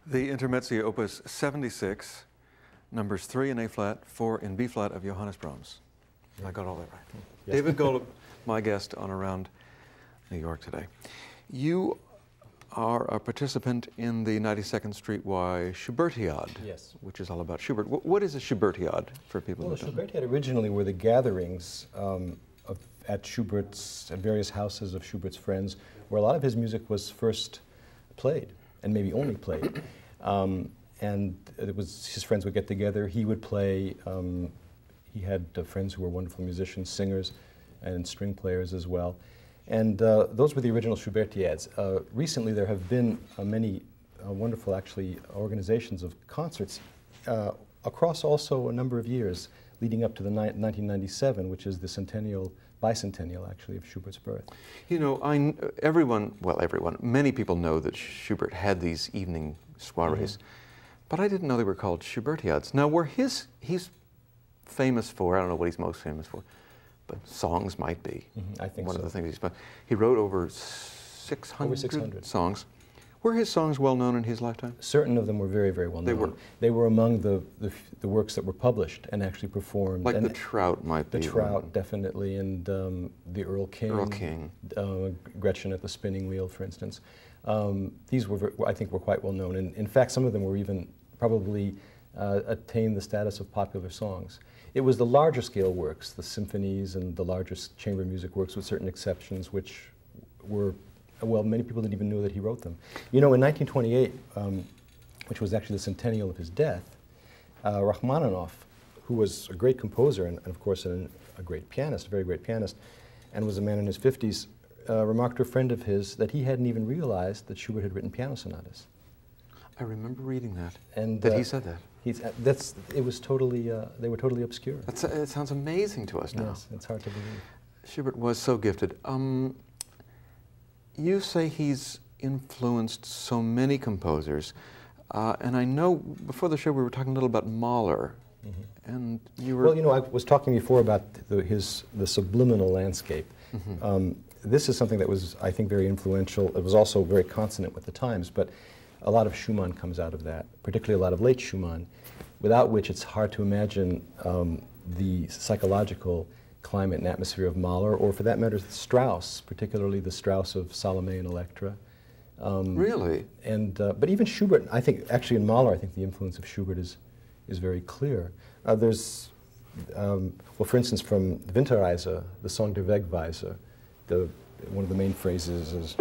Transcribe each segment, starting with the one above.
The Intermezzo Opus 76, numbers 3 in A flat, 4 in B flat of Johannes Brahms. I got all that right. Yes. David Golub, my guest on Around New York today. You are a participant in the 92nd Street Y Schubertiade, yes, which is all about Schubert. What is a Schubertiade for people who don't know? Well, the Schubertiade originally were the gatherings at various houses of Schubert's friends, where a lot of his music was first played, and maybe only played. And it was, his friends would get together, he would play, he had friends who were wonderful musicians, singers, and string players as well. And those were the original Schubertiades. Recently there have been many wonderful, actually, organizations of concerts across also a number of years, leading up to the 1997, which is the bicentennial, actually, of Schubert's birth. You know, many people know that Schubert had these evening soirees, but I didn't know they were called Schubertiades. Now, he's famous for, I don't know what he's most famous for, but songs might be. I think one so. of the things he wrote over 600 songs. Were his songs well known in his lifetime? Certain of them were very, very well known. They were among the works that were published and actually performed. Like the Trout might be. The Trout, definitely, and the Earl King. Earl King. Gretchen at the Spinning Wheel, for instance. These were, I think, were quite well known. And in fact, some of them were even probably attained the status of popular songs. It was the larger scale works, the symphonies and the larger chamber music works, with certain exceptions, which were, well, many people didn't even know that he wrote them. You know, in 1928, which was actually the centennial of his death, Rachmaninoff, who was a great composer and of course a great pianist, a very great pianist, and was a man in his 50s, remarked to a friend of his that he hadn't even realized that Schubert had written piano sonatas. I remember reading that. And he said that. It was totally, they were totally obscure. It sounds amazing to us now. Yes, it's hard to believe. Schubert was so gifted. You say he's influenced so many composers, and I know before the show we were talking a little about Mahler, and you were... Well, you know, I was talking before about the subliminal landscape. This is something that was, I think, very influential. It was also very consonant with the times, but a lot of Schumann comes out of that, particularly a lot of late Schumann, without which it's hard to imagine the psychological climate and atmosphere of Mahler, or for that matter, Strauss, particularly the Strauss of Salome and Electra. Really? And but even Schubert, I think, actually in Mahler, I think the influence of Schubert is very clear. There's, well, for instance, from Winterreise, the song Der Wegweiser, one of the main phrases is,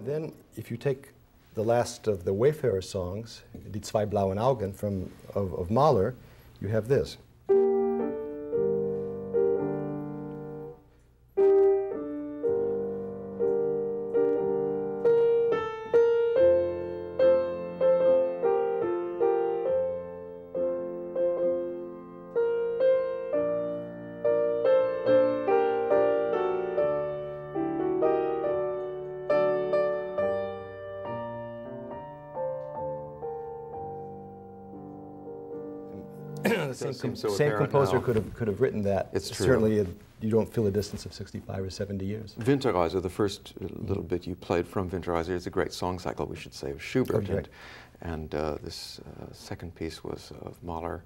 then, if you take the last of the Wayfarer songs, Die zwei blauen Augen of Mahler, you have this. The same composer could have written that. It's true. Certainly, you don't feel a distance of 65 or 70 years. Winterreise, the first little bit you played from Winterreise, is a great song cycle, we should say, of Schubert. Okay. And this second piece was of Mahler.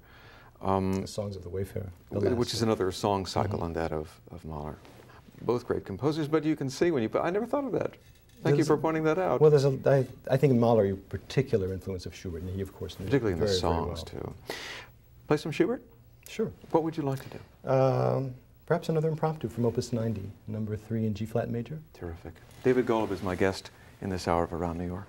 The Songs of the Wayfarer. Which is another song cycle on that of Mahler. Both great composers, but you can see when you... I never thought of that. Thank you for pointing that out. Well, I think in Mahler, a particular influence of Schubert, and he, of course, knew particularly in the very, songs, very well. too. Play some Schubert? Sure. What would you like to do? Perhaps another impromptu from Opus 90, number 3 in G-flat major. Terrific. David Golub is my guest in this hour of Around New York.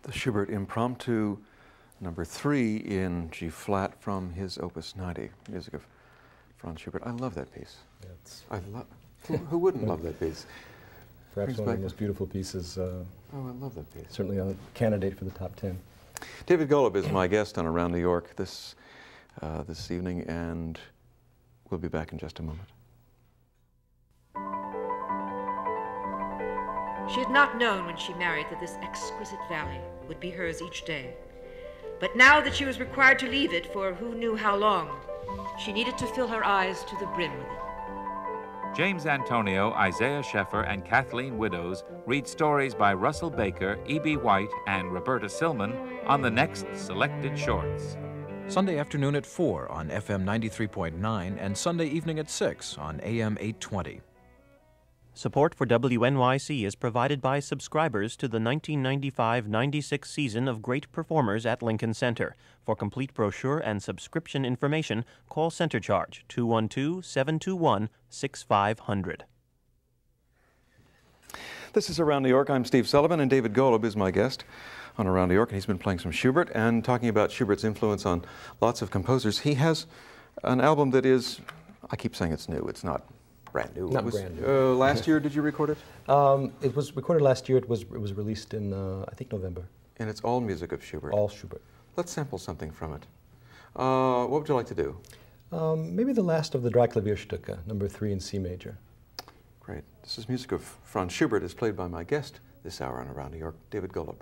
the Schubert Impromptu number 3 in G flat from his Opus 90, music of Franz Schubert. I love that piece. I love. Who wouldn't love that piece? Perhaps one of the most beautiful pieces. Oh, I love that piece. Certainly a candidate for the top 10. David Golub is my guest on Around New York this evening, and we'll be back in just a moment. She had not known when she married that this exquisite valley would be hers each day. But now that she was required to leave it for who knew how long, she needed to fill her eyes to the brim with it. James Antonio, Isaiah Sheffer, and Kathleen Widdows read stories by Russell Baker, E.B. White, and Roberta Silman on the next Selected Shorts. Sunday afternoon at 4 on FM 93.9 and Sunday evening at 6 on AM 820. Support for WNYC is provided by subscribers to the 1995-96 season of Great Performers at Lincoln Center. For complete brochure and subscription information, call Center Charge 212-721-6500. This is Around New York. I'm Steve Sullivan, and David Golub is my guest on Around New York, and he's been playing some Schubert and talking about Schubert's influence on lots of composers. He has an album that is, I keep saying it's new, it's not brand new. Not brand new. Last year, did you record it? It was recorded last year. It was released in, I think, November. And it's all music of Schubert? All Schubert. Let's sample something from it. What would you like to do? Maybe the last of the Drei Klavierstücke, number 3 in C major. Great. This is music of Franz Schubert, as played by my guest this hour on Around New York, David Golub.